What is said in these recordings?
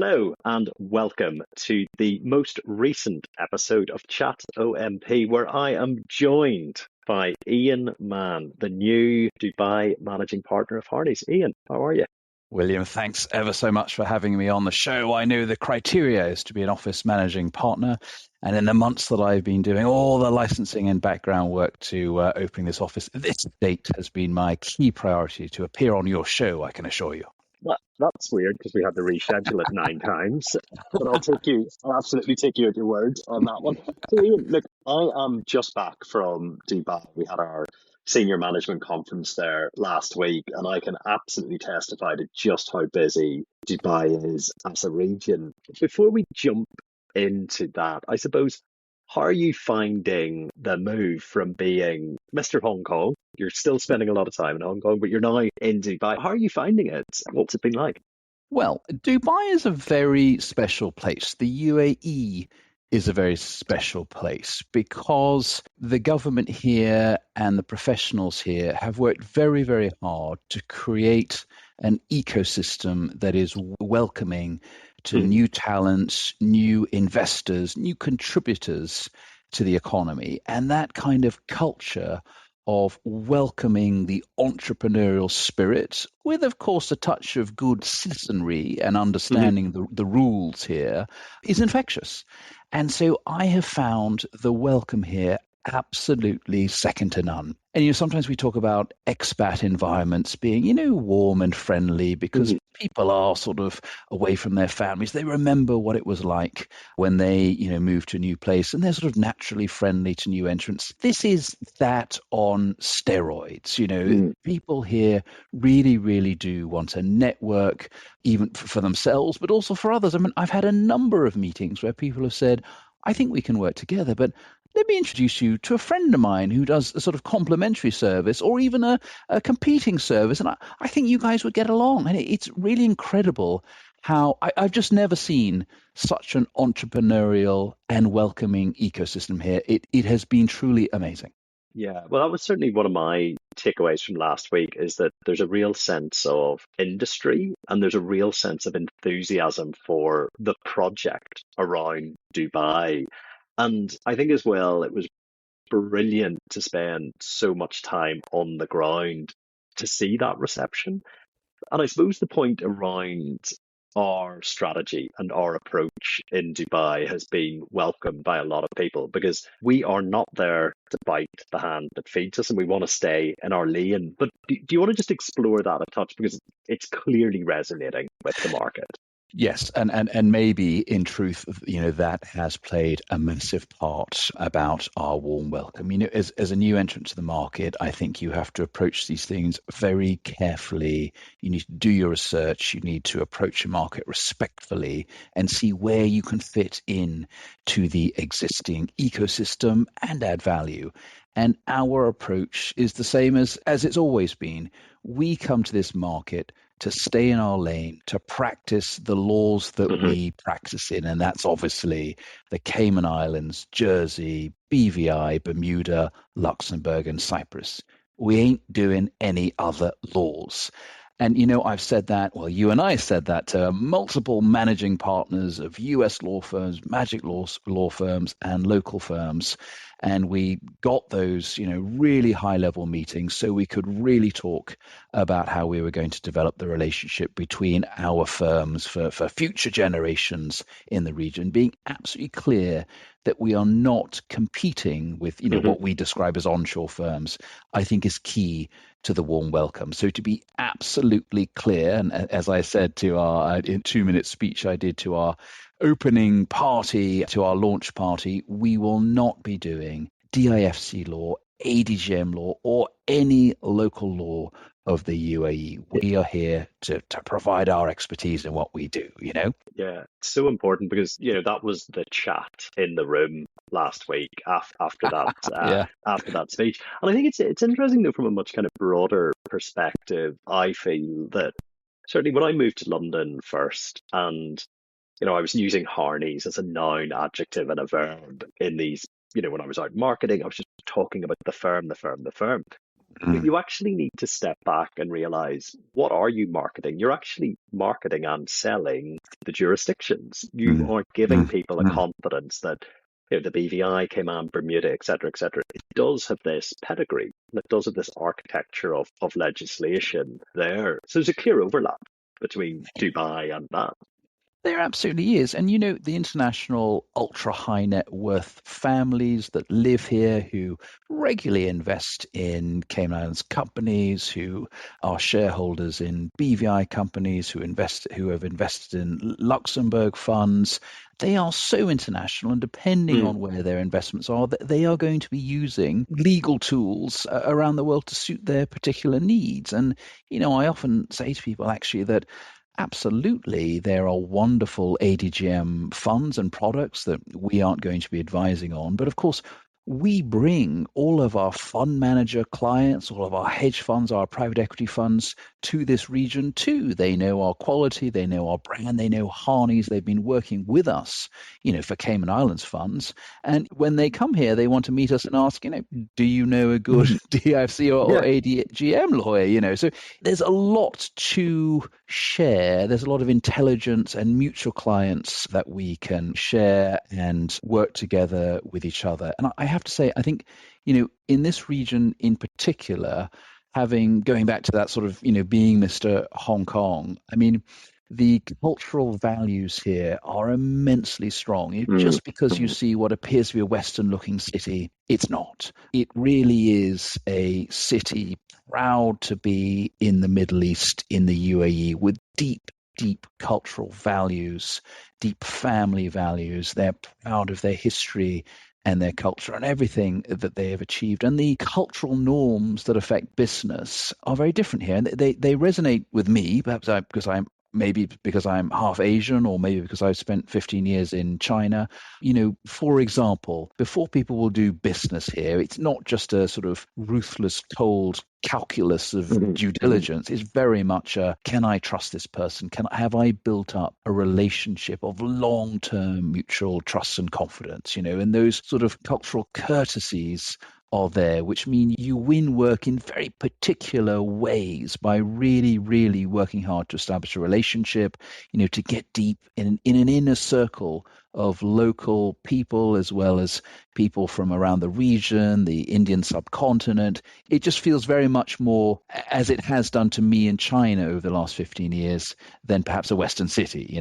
Hello and welcome to the most recent episode of Chat OMP, where I am joined by Ian Mann, the new Dubai managing partner of Harneys. Ian, how are you? William, thanks ever so much for having me on the show. I know the criteria is to be an office managing partner. And in the months that I've been doing all the licensing and background work to opening this office, this date has been my key priority to appear on your show, I can assure you. That's weird because we had to reschedule it 9 times, but I'll absolutely take you at your word on that one. So Ian, look, I am just back from Dubai. We had our senior management conference there last week, and I can absolutely testify to just how busy Dubai is as a region. Before we jump into that, I suppose, how are you finding the move from being Mr. Hong Kong? You're still spending a lot of time in Hong Kong, but you're now in Dubai. How are you finding it? What's it been like? Well, Dubai is a very special place. The UAE is a very special place because the government here and the professionals here have worked very, very hard to create an ecosystem that is welcoming to new talents, new investors, new contributors to the economy. And that kind of culture of welcoming the entrepreneurial spirit with, of course, a touch of good citizenry and understanding the rules here is infectious. And so I have found the welcome here absolutely second to none. And, sometimes we talk about expat environments being, warm and friendly because people are sort of away from their families. They remember what it was like when they, moved to a new place, and they're sort of naturally friendly to new entrants. This is that on steroids. People here really, really do want to network, even for themselves, but also for others. I mean, I've had a number of meetings where people have said, I think we can work together, but let me introduce you to a friend of mine who does a sort of complementary service or even a competing service. And I think you guys would get along. And it's really incredible how I've just never seen such an entrepreneurial and welcoming ecosystem here. It has been truly amazing. Yeah, well, that was certainly one of my takeaways from last week is that there's a real sense of industry and there's a real sense of enthusiasm for the project around Dubai. And I think as well, it was brilliant to spend so much time on the ground to see that reception. And I suppose the point around our strategy and our approach in Dubai has been welcomed by a lot of people because we are not there to bite the hand that feeds us and we want to stay in our lane. But do you want to just explore that a touch because it's clearly resonating with the market? Yes, and maybe in truth, that has played a massive part about our warm welcome. As a new entrant to the market, I think you have to approach these things very carefully. You need to do your research. You need to approach a market respectfully and see where you can fit in to the existing ecosystem and add value. And our approach is the same as it's always been. We come to this market to stay in our lane, to practice the laws that we practice in. And that's obviously the Cayman Islands, Jersey, BVI, Bermuda, Luxembourg, and Cyprus. We ain't doing any other laws. And, I've said that, well, you and I said that to multiple managing partners of US law firms, magic law firms, and local firms. And we got those, really high level meetings so we could really talk about how we were going to develop the relationship between our firms for future generations in the region, being absolutely clear that we are not competing with, what we describe as onshore firms, I think is key to the warm welcome. So to be absolutely clear, and as I said to our 2-minute speech I did to our opening party, to our launch party, we will not be doing DIFC law, ADGM law, or any local law of the UAE. We are here to provide our expertise in what we do, Yeah, it's so important because, that was the chat in the room last week after that Yeah. after that speech. And I think it's interesting though from a much kind of broader perspective. I feel that certainly when I moved to London first and I was using Harneys as a noun, adjective, and a verb in these, when I was out marketing, I was just talking about the firm, the firm, the firm. you actually need to step back and realize, what are you marketing? You're actually marketing and selling the jurisdictions. You Mm, are giving mm, people a mm. confidence that, the BVI, Cayman, Bermuda, et cetera, it does have this pedigree. It does have this architecture of legislation there. So there's a clear overlap between Dubai and that. There absolutely is. And the international ultra high net worth families that live here who regularly invest in Cayman Islands companies, who are shareholders in BVI companies, who have invested in Luxembourg funds, they are so international, and depending Mm, on where their investments are, they are going to be using legal tools around the world to suit their particular needs. And I often say to people actually that absolutely, there are wonderful ADGM funds and products that we aren't going to be advising on. But of course, we bring all of our fund manager clients, all of our hedge funds, our private equity funds to this region too. They know our quality, they know our brand, they know Harneys. They've been working with us, for Cayman Islands funds. And when they come here, they want to meet us and ask, do you know a good DIFC or yeah. ADGM lawyer? So there's a lot to share. There's a lot of intelligence and mutual clients that we can share and work together with each other. And I have to say, I think, in this region in particular, going back to that sort of, being Mr. Hong Kong, I mean, the cultural values here are immensely strong. Mm, Just because you mm, see what appears to be a Western looking city, it's not. It really is a city proud to be in the Middle East, in the UAE, with deep, deep cultural values, deep family values. They're proud of their history and their culture and everything that they have achieved. And the cultural norms that affect business are very different here. And they resonate with me, perhaps because I'm half Asian, or maybe because I've spent 15 years in China. For example, before people will do business here, it's not just a sort of ruthless, cold calculus of mm, due mm. diligence. It's very much can I trust this person? Have I built up a relationship of long-term mutual trust and confidence? And those sort of cultural courtesies are there, which mean you win work in very particular ways by really, really working hard to establish a relationship, to get deep in an inner circle of local people, as well as people from around the region, the Indian subcontinent. It just feels very much more, as it has done to me in China over the last 15 years, than perhaps a Western city.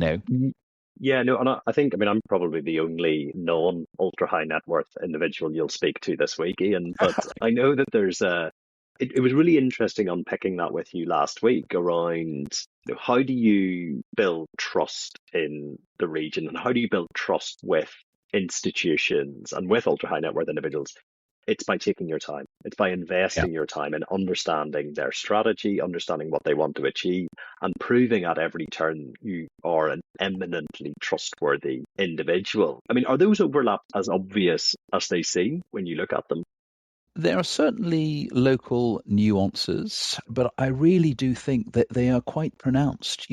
Yeah, no, and I think, I'm probably the only non-ultra high net worth individual you'll speak to this week, Ian, but I know that it was really interesting unpicking that with you last week around, how do you build trust in the region, and how do you build trust with institutions and with ultra high net worth individuals? It's by taking your time. It's by Yeah. investing your time in understanding their strategy, understanding what they want to achieve, and proving at every turn you are an eminently trustworthy individual. Are those overlaps as obvious as they seem when you look at them? There are certainly local nuances, but I really do think that they are quite pronounced.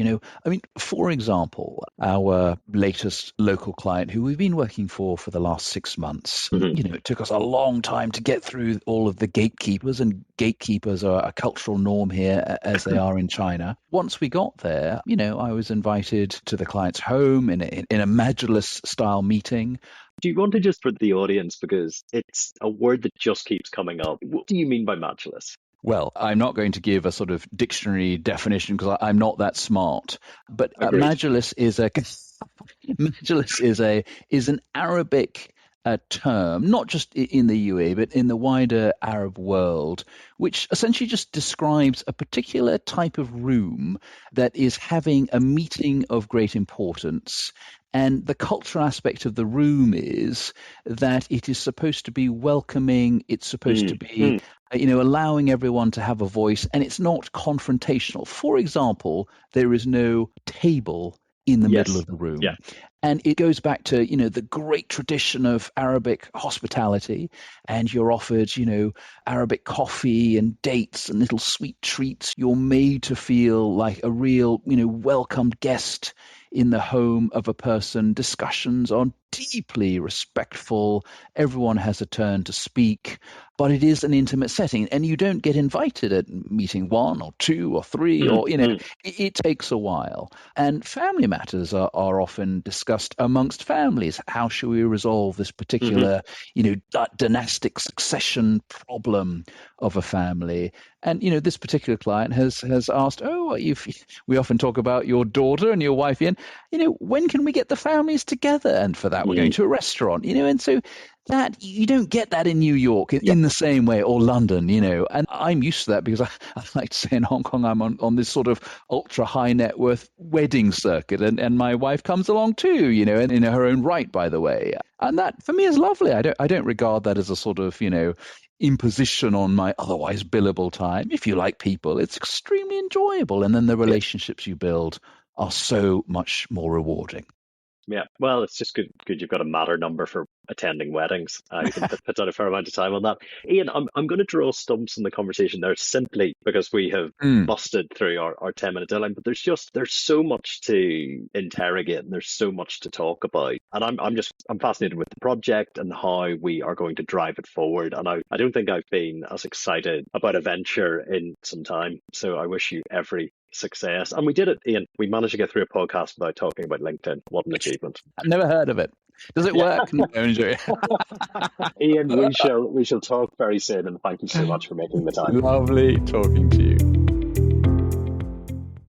For example, our latest local client, who we've been working for the last 6 months, Hmm. it took us a long time to get through all of the gatekeepers, and gatekeepers are a cultural norm here, as they are in China. Once we got there, I was invited to the client's home in a Majlis style meeting. Do you want to just, for the audience, because it's a word that just keeps coming up, what do you mean by matchless? Well, I'm not going to give a sort of dictionary definition because I'm not that smart. But Agreed. Majlis is an Arabic term, not just in the UAE, but in the wider Arab world, which essentially just describes a particular type of room that is having a meeting of great importance. And the cultural aspect of the room is that it is supposed to be welcoming. It's supposed to Mm, be mm. allowing everyone to have a voice, and it's not confrontational. For example, there is no table in the middle Yes. of the Yeah. room. And it goes back to, the great tradition of Arabic hospitality. And you're offered, Arabic coffee and dates and little sweet treats. You're made to feel like a real, welcomed guest in the home of a person. Discussions are deeply respectful. Everyone has a turn to speak, but it is an intimate setting, and you don't get invited at meeting 1 or 2 or 3, or it takes a while. And family matters are often discussed amongst families. How shall we resolve this particular dynastic succession problem of a family? And this particular client has asked, we often talk about your daughter and your wife, Ian. When can we get the families together? And for that, we're going to a restaurant. And so that you don't get that in New York in the same way, or London. And I'm used to that because I like to say in Hong Kong I'm on this sort of ultra high net worth wedding circuit, and my wife comes along too, and in her own right, by the way. And that for me is lovely. I don't regard that as a sort of imposition on my otherwise billable time. If you like people, it's extremely enjoyable, and then the relationships you build are so much more rewarding. Yeah, well, it's just good you've got a matter number for attending weddings. You can put down a fair amount of time on that. Ian, I'm going to draw stumps in the conversation there simply because we have busted through our 10-minute deadline, but there's so much to interrogate and there's so much to talk about. And I'm fascinated with the project and how we are going to drive it forward. And I don't think I've been as excited about a venture in some time. So I wish you every success. And we did it, Ian. We managed to get through a podcast without talking about LinkedIn. What an achievement. I've never heard of it. Does it work? No, enjoy it. Ian, we shall talk very soon, and thank you so much for making the time. Lovely talking to you.